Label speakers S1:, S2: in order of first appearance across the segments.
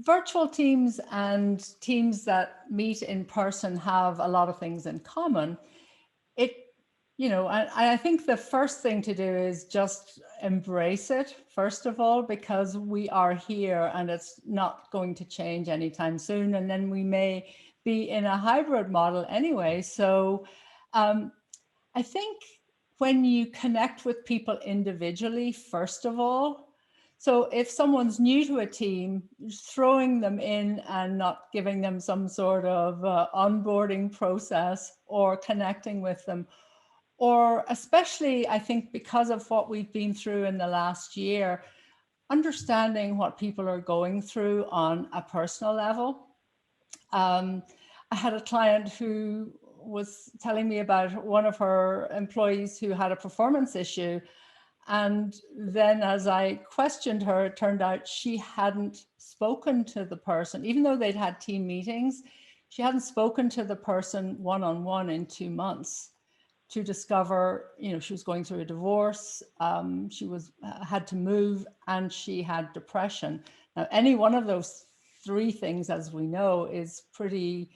S1: virtual teams and teams that meet in person have a lot of things in common. I think the first thing to do is just embrace it, first of all, because we are here and it's not going to change anytime soon. And then we may be in a hybrid model anyway. So I think when you connect with people individually, first of all, so if someone's new to a team, throwing them in and not giving them some sort of onboarding process or connecting with them, or especially, I think, because of what we've been through in the last year, understanding what people are going through on a personal level. I had a client who was telling me about one of her employees who had a performance issue. And then as I questioned her, it turned out she hadn't spoken to the person, even though they'd had team meetings, she hadn't spoken to the person one-on-one in 2 months to discover, she was going through a divorce, she had to move, and she had depression. Now, any one of those 3 things, as we know, is pretty,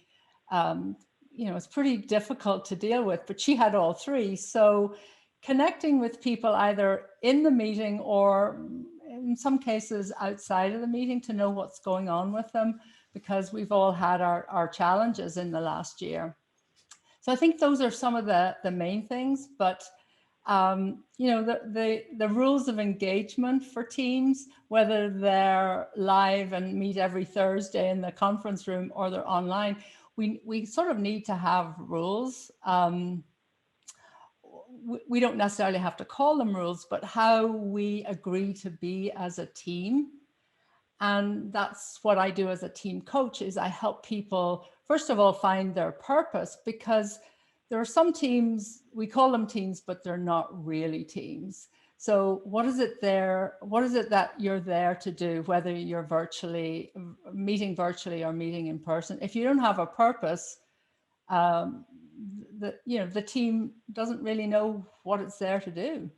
S1: it's pretty difficult to deal with, but she had all 3. So connecting with people either in the meeting or in some cases outside of the meeting to know what's going on with them, because we've all had our challenges in the last year. So I think those are some of the main things, but the rules of engagement for teams, whether they're live and meet every Thursday in the conference room or they're online, we sort of need to have rules. We don't necessarily have to call them rules, but how we agree to be as a team. And that's what I do as a team coach, is I help people, first of all, find their purpose, because there are some teams, we call them teams, but they're not really teams. So what is it that you're there to do, whether you're meeting virtually or meeting in person? If you don't have a purpose, the team doesn't really know what it's there to do.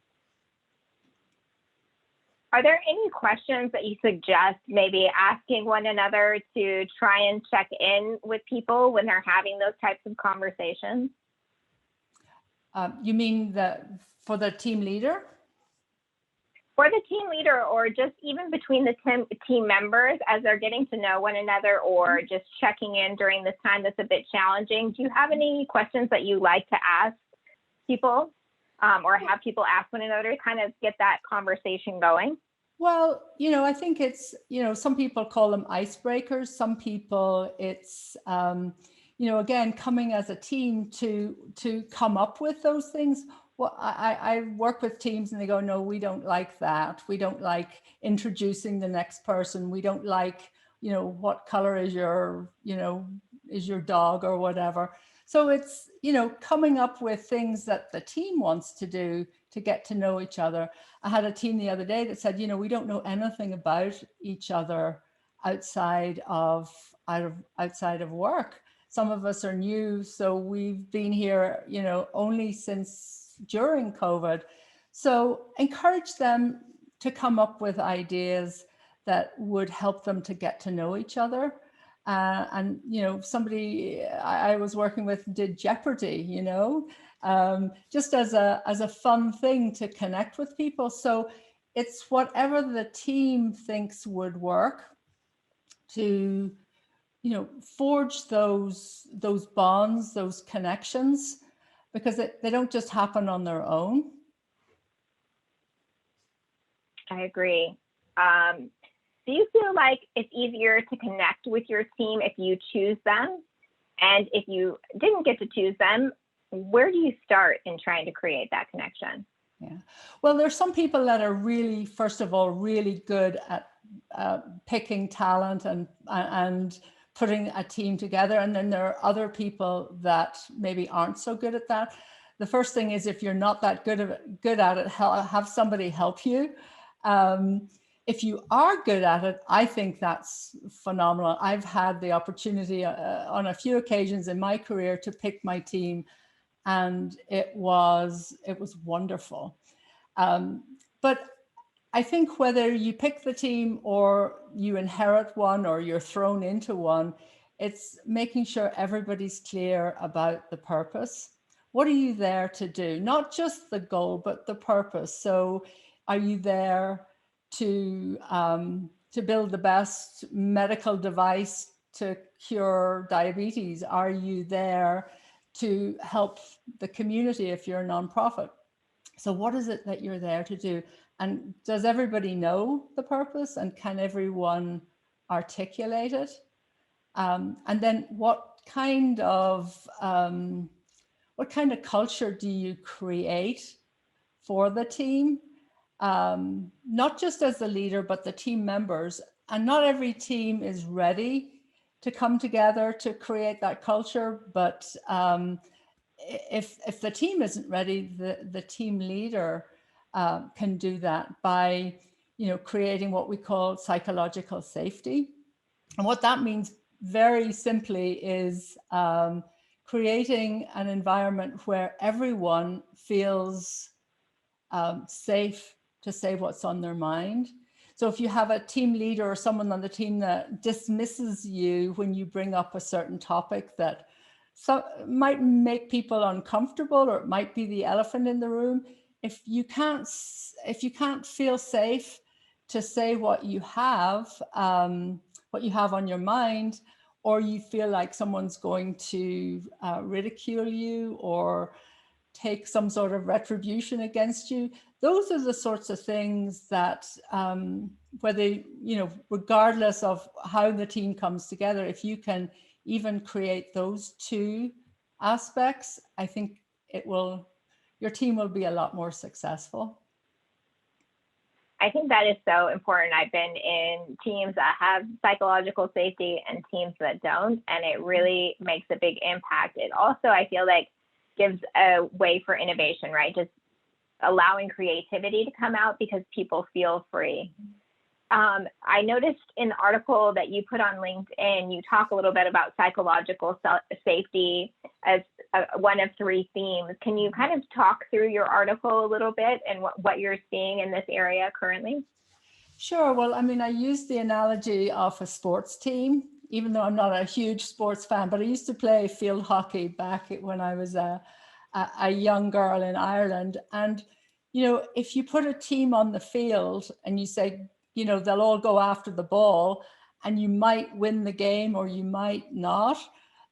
S2: Are there any questions that you suggest maybe asking one another to try and check in with people when they're having those types of conversations?
S1: You mean for the team leader?
S2: For the team leader, or just even between the team members as they're getting to know one another, or just checking in during this time that's a bit challenging. Do you have any questions that you like to ask people or have people ask one another to kind of get that conversation going?
S1: Well, I think it's, some people call them icebreakers. Some people it's, again, coming as a team to come up with those things. Well, I work with teams and they go, no, we don't like that. We don't like introducing the next person. We don't like, what color is your dog or whatever. So it's, coming up with things that the team wants to do to get to know each other. I had a team the other day that said, we don't know anything about each other outside of work. Some of us are new, so we've been here, only since during COVID. So encourage them to come up with ideas that would help them to get to know each other. And somebody I was working with did Jeopardy, just as a fun thing to connect with people. So it's whatever the team thinks would work to forge those bonds, those connections, because they don't just happen on their own.
S2: I agree. Do you feel like it's easier to connect with your team if you choose them? And if you didn't get to choose them, where do you start in trying to create that connection?
S1: Yeah, well, there's some people that are really, first of all, really good at picking talent and putting a team together. And then there are other people that maybe aren't so good at that. The first thing is, if you're not that good at it, have somebody help you. If you are good at it, I think that's phenomenal. I've had the opportunity on a few occasions in my career to pick my team, and it was wonderful. But I think whether you pick the team or you inherit one or you're thrown into one, it's making sure everybody's clear about the purpose. What are you there to do? Not just the goal, but the purpose. So are you there to build the best medical device to cure diabetes? Are you there to help the community if you're a nonprofit? So what is it that you're there to do? And does everybody know the purpose, and can everyone articulate it? And then what kind of culture do you create for the team? Not just as the leader, but the team members. And not every team is ready to come together to create that culture, but if the team isn't ready, the team leader can do that by, creating what we call psychological safety. And what that means very simply is creating an environment where everyone feels safe to say what's on their mind. So if you have a team leader or someone on the team that dismisses you when you bring up a certain topic that might make people uncomfortable, or it might be the elephant in the room, if you can't feel safe to say what you have on your mind, or you feel like someone's going to ridicule you or take some sort of retribution against you, those are the sorts of things that whether, regardless of how the team comes together, if you can even create those two aspects, I think your team will be a lot more successful.
S2: I think that is so important. I've been in teams that have psychological safety and teams that don't, and it really makes a big impact. It also, I feel like, gives a way for innovation, right? Just allowing creativity to come out because people feel free. I noticed in the article that you put on LinkedIn, you talk a little bit about psychological safety as one of 3 themes. Can you kind of talk through your article a little bit and what you're seeing in this area currently?
S1: Sure. Well, I mean, I use the analogy of a sports team, even though I'm not a huge sports fan, but I used to play field hockey back when I was a young girl in Ireland. And, if you put a team on the field and you say, they'll all go after the ball, and you might win the game or you might not.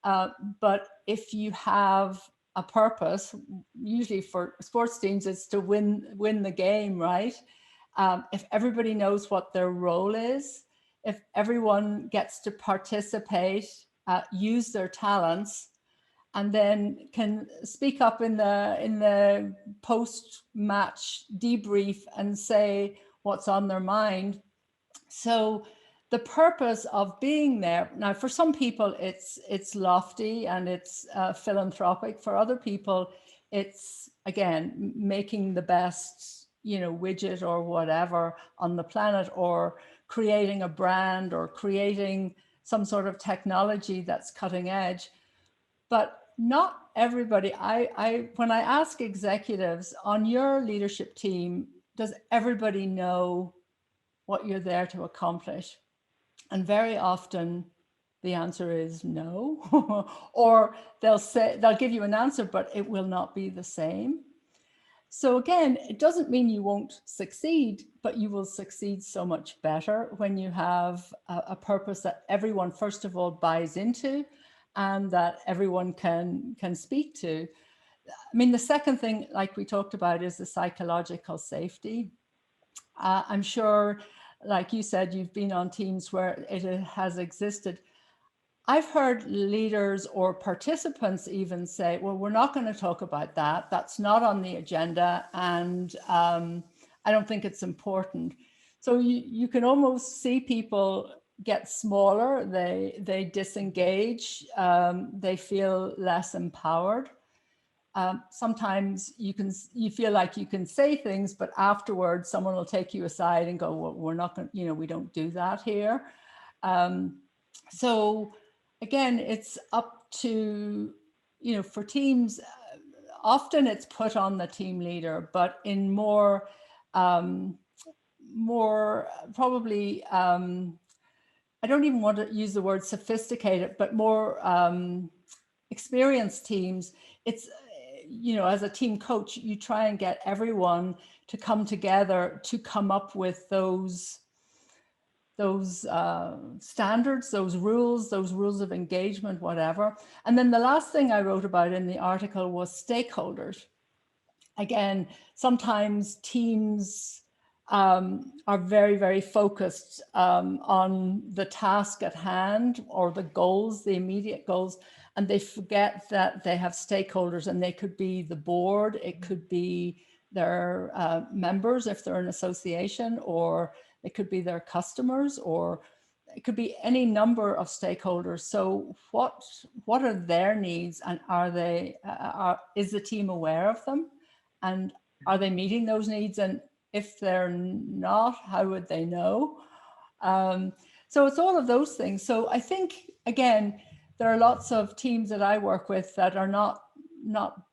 S1: But if you have a purpose, usually for sports teams, it's to win the game, right? If everybody knows what their role is, if everyone gets to participate, use their talents, and then can speak up in the post-match debrief and say what's on their mind. So the purpose of being there, now for some people it's lofty and it's philanthropic. For other people, it's, again, making the best widget or whatever on the planet, or creating a brand, or creating some sort of technology that's cutting edge. But not everybody. When I ask executives on your leadership team, does everybody know what you're there to accomplish? And very often the answer is no. Or they'll give you an answer, but it will not be the same. So again, it doesn't mean you won't succeed, but you will succeed so much better when you have a purpose that everyone, first of all, buys into, and that everyone can speak to. I mean, the second thing, like we talked about, is the psychological safety. I'm sure, like you said, you've been on teams where it has existed. I've heard leaders or participants even say, well, we're not going to talk about that. That's not on the agenda, and I don't think it's important. So you can almost see people get smaller, they disengage, they feel less empowered. Sometimes you feel like you can say things, but afterwards someone will take you aside and go, well, we're not going to, we don't do that here. So again, it's up to, for teams, often it's put on the team leader, but in more more probably, I don't even want to use the word sophisticated, but more experienced teams, it's, you know, as a team coach, you try and get everyone to come together to come up with those standards, those rules of engagement, whatever. And then the last thing I wrote about in the article was stakeholders. Again, sometimes teams are very, very focused on the task at hand or the goals, the immediate goals, and they forget that they have stakeholders, and they could be the board, it could be their members if they're an association, or it could be their customers, or it could be any number of stakeholders. So what are their needs, and is the team aware of them? And are they meeting those needs? And if they're not, how would they know? So it's all of those things. So I think, again, there are lots of teams that I work with that are not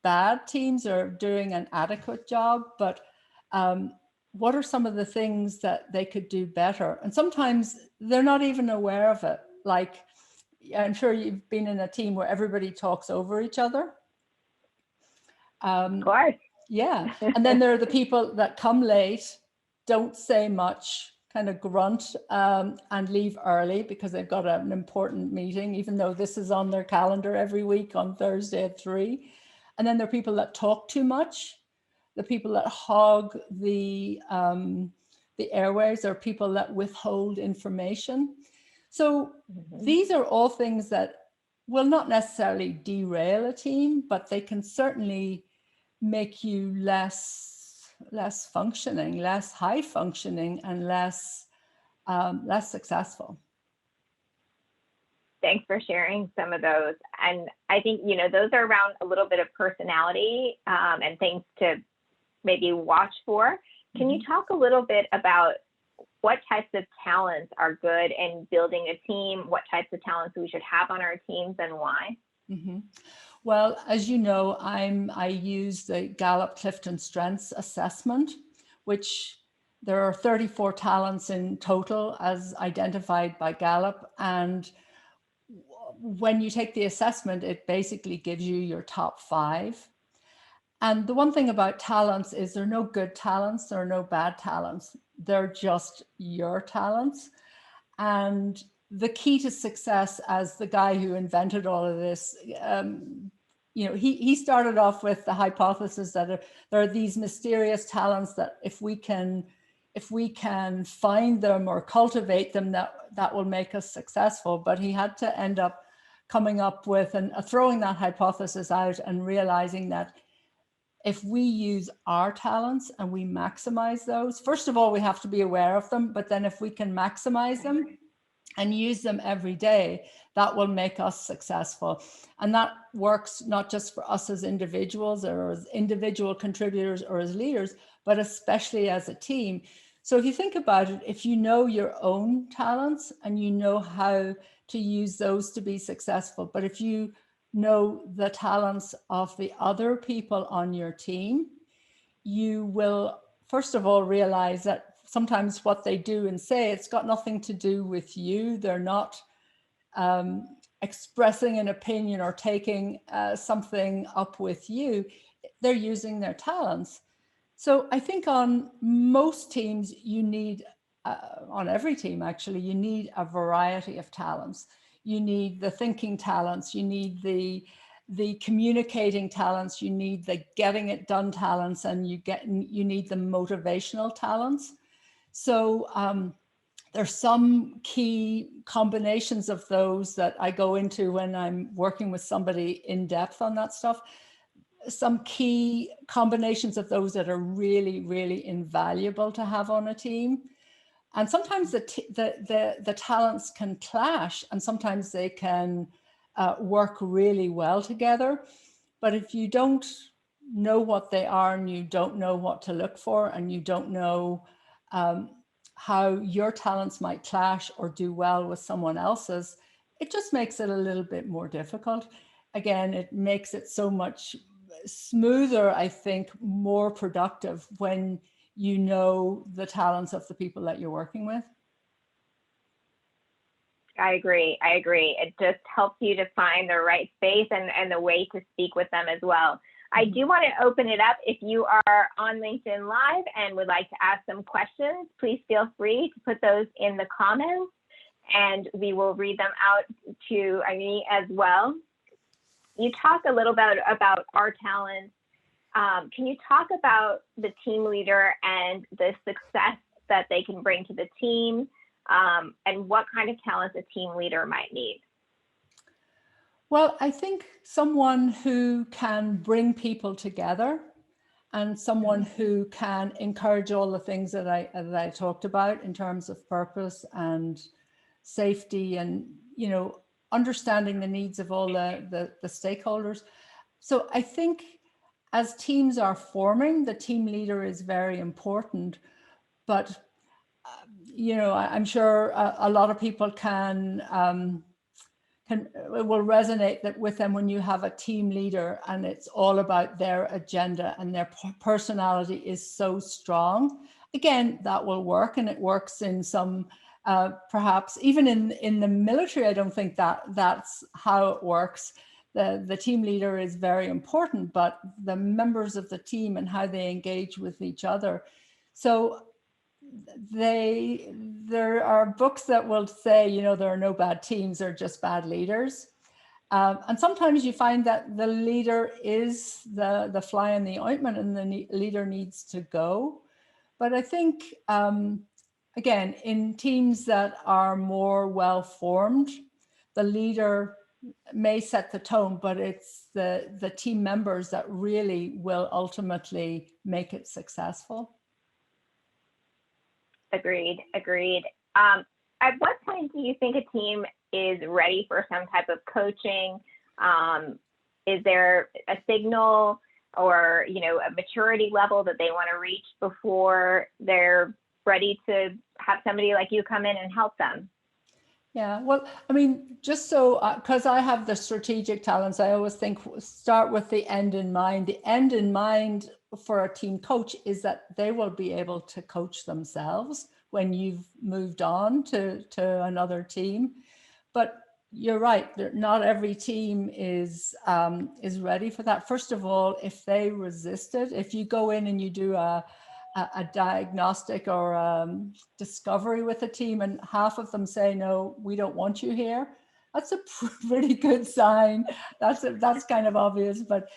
S1: bad teams or doing an adequate job, but what are some of the things that they could do better? And sometimes they're not even aware of it. Like, I'm sure you've been in a team where everybody talks over each other.
S2: Of course.
S1: Yeah. And then there are the people that come late, don't say much, kind of grunt, and leave early because they've got an important meeting, even though this is on their calendar every week on Thursday at 3. And then there are people that talk too much, the people that hog the airways, or people that withhold information. So these are all things that will not necessarily derail a team, but they can certainly make you less functioning, less high functioning, and less successful.
S2: Thanks for sharing some of those. And I think, you know, those are around a little bit of personality and things to maybe watch for. Can you talk a little bit about what types of talents are good in building a team? What types of talents we should have on our teams, and why?
S1: Well, as you know, I use the Gallup Clifton Strengths Assessment, which there are 34 talents in total as identified by Gallup. And when you take the assessment, it basically gives you your top 5. And the one thing about talents is there are no good talents, there are no bad talents. They're just your talents. And the key to success, as the guy who invented all of this, you know, he started off with the hypothesis that there are these mysterious talents that if we can find them or cultivate them, that will make us successful. But he had to end up coming up with and throwing that hypothesis out and realizing that if we use our talents and we maximize those, first of all, we have to be aware of them, but then if we can maximize them and use them every day, that will make us successful. And that works not just for us as individuals or as individual contributors or as leaders, but especially as a team. So if you think about it, if you know your own talents and you know how to use those to be successful, but if you know the talents of the other people on your team, you will first of all realize that sometimes what they do and say, it's got nothing to do with you. They're not expressing an opinion or taking something up with you. They're using their talents. So I think on most teams, you need, on every team actually, you need a variety of talents. You need the thinking talents, you need the communicating talents, you need the getting it done talents, and you need the motivational talents. So there's some key combinations of those that I go into when I'm working with somebody in depth on that stuff. Some key combinations of those that are really, really invaluable to have on a team. And sometimes the talents can clash, and sometimes they can work really well together. But if you don't know what they are, and you don't know what to look for, and you don't know how your talents might clash or do well with someone else's, it just makes it a little bit more difficult. Again, it makes it so much smoother, I think, more productive when you know the talents of the people that you're working with.
S2: I agree. It just helps you to find the right space and the way to speak with them as well. I do want to open it up. If you are on LinkedIn Live and would like to ask some questions, please feel free to put those in the comments and we will read them out to Irene as well. You talk a little bit about our talents. Can you talk about the team leader and the success that they can bring to the team? And what kind of talents a team leader might need?
S1: Well, I think someone who can bring people together and someone who can encourage all the things that I talked about in terms of purpose and safety and, you know, understanding the needs of all the stakeholders. So I think as teams are forming, the team leader is very important, but you know, I'm sure a lot of people will resonate with them when you have a team leader and it's all about their agenda and their personality is so strong. Again, that will work, and it works in some, perhaps even in the military. I don't think that's how it works. The team leader is very important, but the members of the team and how they engage with each other. So there are books that will say, you know, there are no bad teams, they're just bad leaders. And sometimes you find that the leader is the fly in the ointment and the leader needs to go. But I think, again, in teams that are more well-formed, the leader may set the tone, but it's the team members that really will ultimately make it successful.
S2: Agreed. At what point do you think a team is ready for some type of coaching? Is there a signal or, you know, a maturity level that they want to reach before they're ready to have somebody like you come in and help them?
S1: Yeah, well, I mean, just so, because I have the strategic talents, I always think start with the end in mind. The end in mind for a team coach is that they will be able to coach themselves when you've moved on to another team. But you're right, not every team is ready for that. First of all, if they resist it, if you go in and you do a diagnostic or discovery with a team and half of them say, no, we don't want you here, that's a pretty good sign. That's kind of obvious, but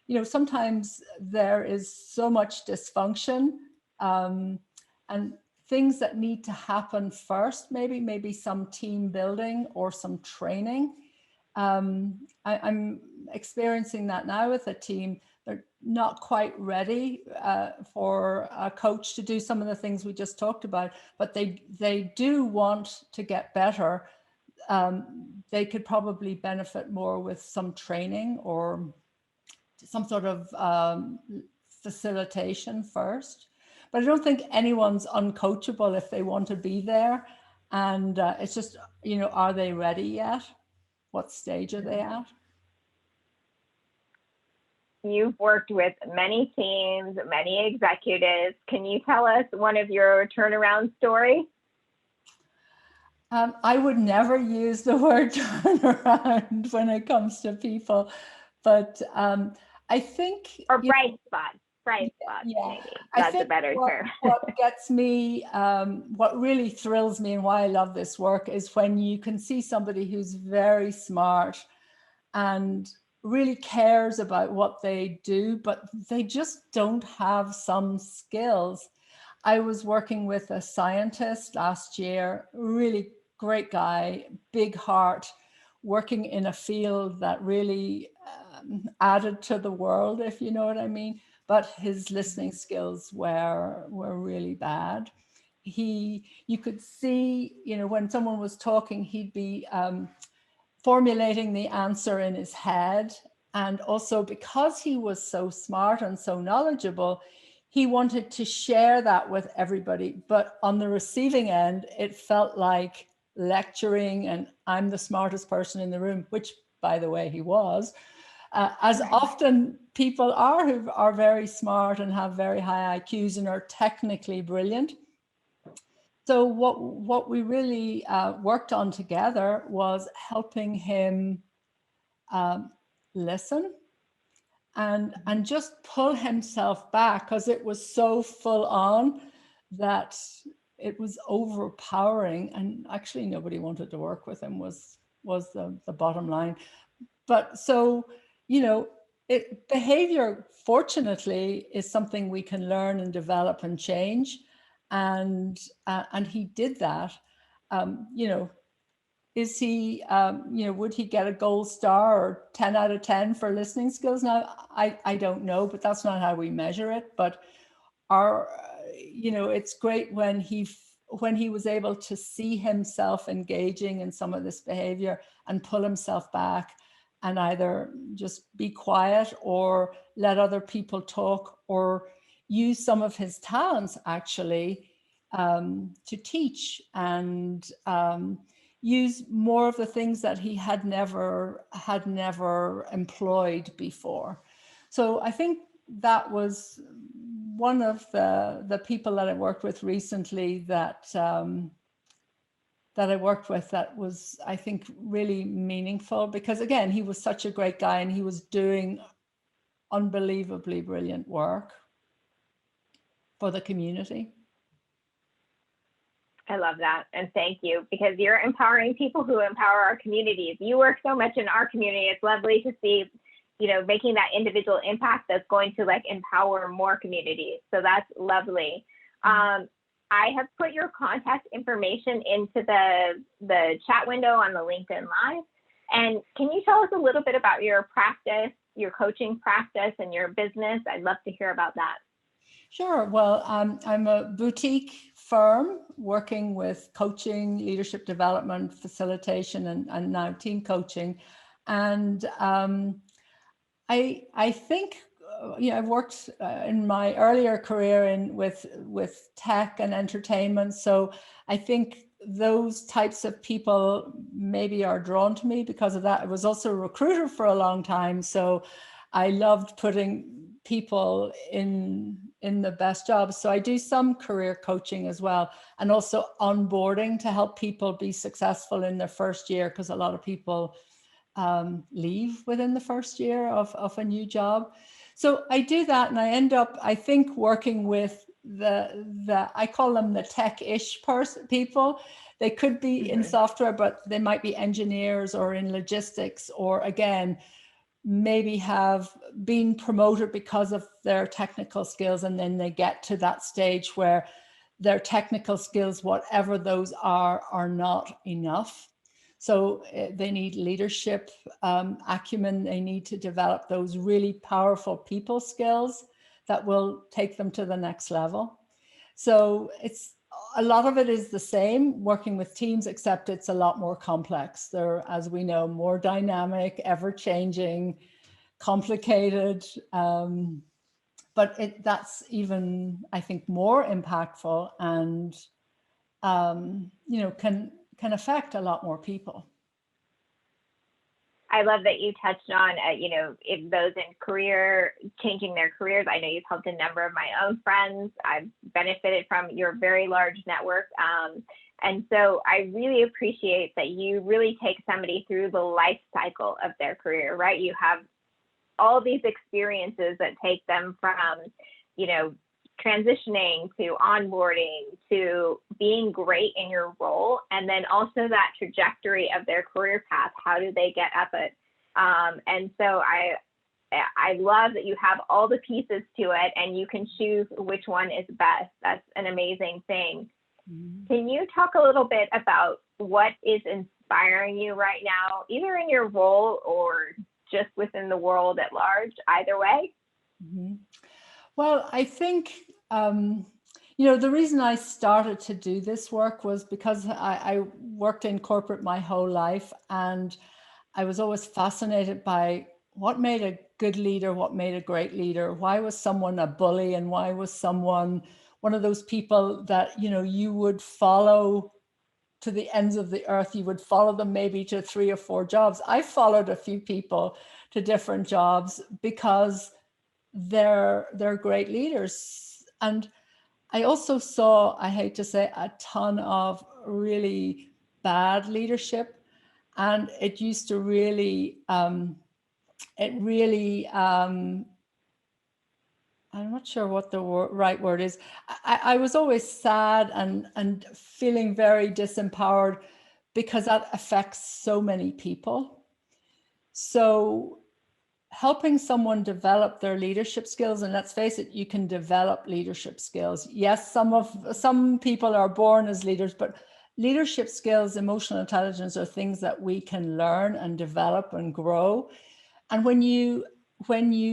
S1: you know, sometimes there is so much dysfunction and things that need to happen first, maybe some team building or some training. I'm experiencing that now with a team. They're not quite ready for a coach to do some of the things we just talked about, but they do want to get better. They could probably benefit more with some training or some sort of facilitation first. But I don't think anyone's uncoachable if they want to be there. And it's just, you know, are they ready yet? What stage are they at?
S2: You've worked with many teams, many executives. Can you tell us one of your turnaround stories?
S1: I would never use the word turnaround when it comes to people, but I think—
S2: Or bright spots. Bright spots,
S1: yeah,
S2: maybe. That's a better term.
S1: What gets me, what really thrills me and why I love this work is when you can see somebody who's very smart and really cares about what they do, but they just don't have some skills. I was working with a scientist last year, really great guy, big heart, working in a field that really added to the world, if you know what I mean. But his listening skills were really bad. You could see, you know, when someone was talking, he'd be formulating the answer in his head. And also because he was so smart and so knowledgeable, he wanted to share that with everybody. But on the receiving end, it felt like lecturing and I'm the smartest person in the room, which by the way, he was. as often people are who are very smart and have very high IQs and are technically brilliant. So what we really worked on together was helping him listen and just pull himself back, because it was so full on that it was overpowering, and actually nobody wanted to work with him was the bottom line. But so, you know, behavior, fortunately, is something we can learn and develop and change. And he did that. You know, is he, you know, would he get a gold star or 10 out of 10 for listening skills? Now, I don't know, but that's not how we measure it. But you know, it's great when he was able to see himself engaging in some of this behavior and pull himself back and either just be quiet or let other people talk or use some of his talents actually to teach and use more of the things that he had never employed before. So I think that was one of the people that I worked with recently that I worked with that was, I think, really meaningful, because again, he was such a great guy and he was doing unbelievably brilliant work for the community.
S2: I love that. And thank you, because you're empowering people who empower our communities. You work so much in our community. It's lovely to see, you know, making that individual impact that's going to like empower more communities. So that's lovely. I have put your contact information into the chat window on the LinkedIn Live. And can you tell us a little bit about your practice, your coaching practice, and your business? I'd love to hear about that.
S1: Sure. Well, I'm a boutique firm working with coaching, leadership development, facilitation, and now team coaching. And I think, you know, I've worked in my earlier career with tech and entertainment. So I think those types of people maybe are drawn to me because of that. I was also a recruiter for a long time. So I loved putting people in the best jobs. So I do some career coaching as well, and also onboarding to help people be successful in their first year, because a lot of people leave within the first year of a new job. So I do that, and I end up, I think, working with the I call them the tech-ish people. They could be in software, but they might be engineers or in logistics, or again, maybe have been promoted because of their technical skills, and then they get to that stage where their technical skills, whatever those are not enough. So they need leadership acumen. They need to develop those really powerful people skills that will take them to the next level. So it's a lot of it is the same, working with teams, except it's a lot more complex. They're, as we know, more dynamic, ever-changing, complicated. But that's even, I think, more impactful and, you know, can affect a lot more people.
S2: I love that you touched on, you know, if those in career, changing their careers. I know you've helped a number of my own friends. I've benefited from your very large network. And so I really appreciate that you really take somebody through the life cycle of their career, right? You have all these experiences that take them from, you know, transitioning to onboarding to being great in your role, and then also that trajectory of their career path. How do they get up it? And so I love that you have all the pieces to it, and you can choose which one is best. That's an amazing thing. Mm-hmm. Can you talk a little bit about what is inspiring you right now, either in your role or just within the world at large, either way?
S1: Mm-hmm. Well, I think, you know, the reason I started to do this work was because I worked in corporate my whole life, and I was always fascinated by what made a good leader, what made a great leader. Why was someone a bully, and why was someone one of those people that, you know, you would follow to the ends of the earth. You would follow them maybe to 3 or 4 jobs. I followed a few people to different jobs because they're great leaders. And I also saw, I hate to say, a ton of really bad leadership. And it used to really, I'm not sure what the right word is. I was always sad and feeling very disempowered because that affects so many people. So helping someone develop their leadership skills, and let's face it, you can develop leadership skills. Yes, some people are born as leaders, but leadership skills, emotional intelligence are things that we can learn and develop and grow. And when you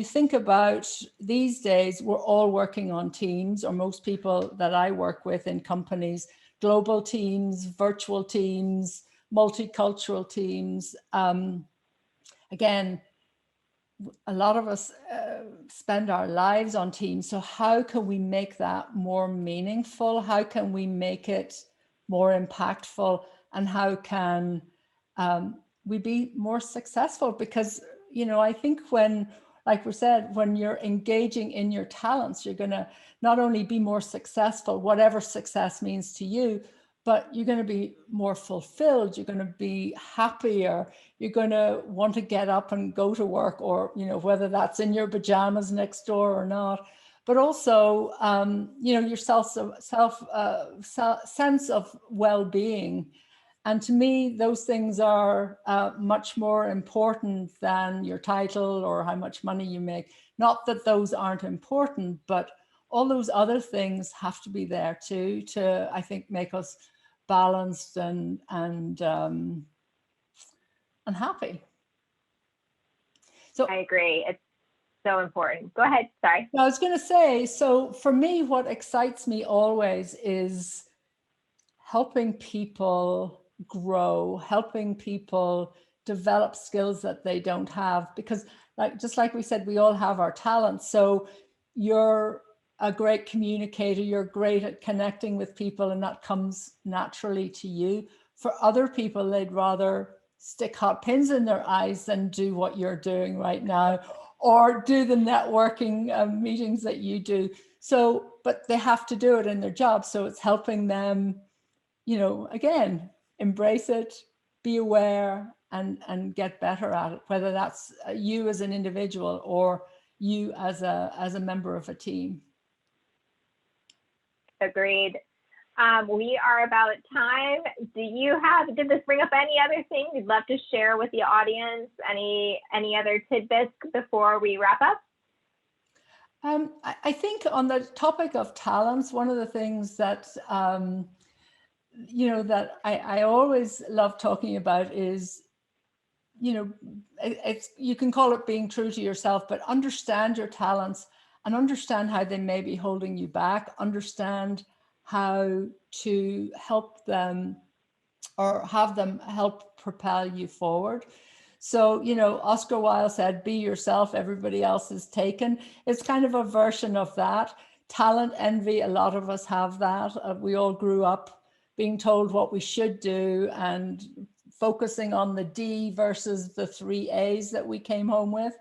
S1: think about these days, we're all working on teams, or most people that I work with in companies, global teams, virtual teams, multicultural teams. Again, a lot of us spend our lives on teams. So how can we make that more meaningful? How can we make it more impactful? And how can we be more successful? Because, I think when, like we said, when you're engaging in your talents, you're going to not only be more successful, whatever success means to you, but you're going to be more fulfilled. You're going to be happier. You're going to want to get up and go to work, or, whether that's in your pajamas next door or not, but also, your sense of well-being. And to me, those things are much more important than your title or how much money you make. Not that those aren't important, but all those other things have to be there too, to, I think, make us balanced and happy. So
S2: I agree. It's so important. Go ahead. Sorry.
S1: I was going to say, so for me, what excites me always is helping people grow, helping people develop skills that they don't have, because just like we said, we all have our talents. So you're a great communicator, you're great at connecting with people, and that comes naturally to you. For other people, they'd rather stick hot pins in their eyes than do what you're doing right now, or do the networking meetings that you do. So, but they have to do it in their job. So it's helping them, again, embrace it, be aware, and get better at it, whether that's you as an individual or you as a member of a team.
S2: Agreed. We are about time. Did this bring up any other thing you'd love to share with the audience? Any other tidbits before we wrap up?
S1: I think on the topic of talents, one of the things that, that I always love talking about is, you can call it being true to yourself, but understand your talents and understand how they may be holding you back, understand how to help them or have them help propel you forward. So, Oscar Wilde said, be yourself, everybody else is taken. It's kind of a version of that. Talent envy, a lot of us have that. We all grew up being told what we should do and focusing on the D versus the 3 A's that we came home with.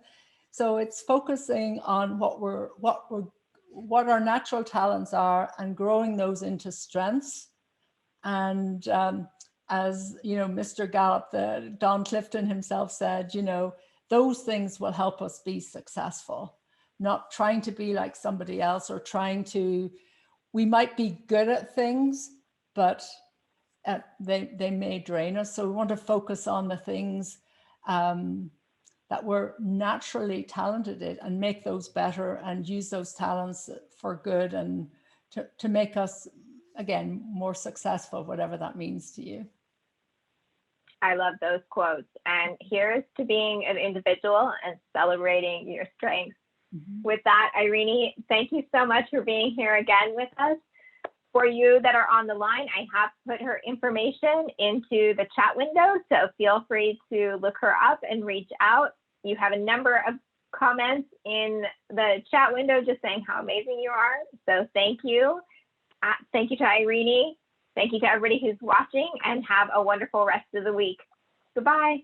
S1: So it's focusing on what our natural talents are and growing those into strengths. And as Mr. Gallup, Don Clifton himself said, those things will help us be successful. Not trying to be like somebody else or we might be good at things, but they may drain us. So we want to focus on the things that we're naturally talented in and make those better and use those talents for good and to make us, again, more successful, whatever that means to you.
S2: I love those quotes. And here's to being an individual and celebrating your strengths. Mm-hmm. With that, Irene, thank you so much for being here again with us. For you that are on the line, I have put her information into the chat window, so feel free to look her up and reach out. You have a number of comments in the chat window just saying how amazing you are. So thank you. Thank you to Irene. Thank you to everybody who's watching, and have a wonderful rest of the week. Goodbye.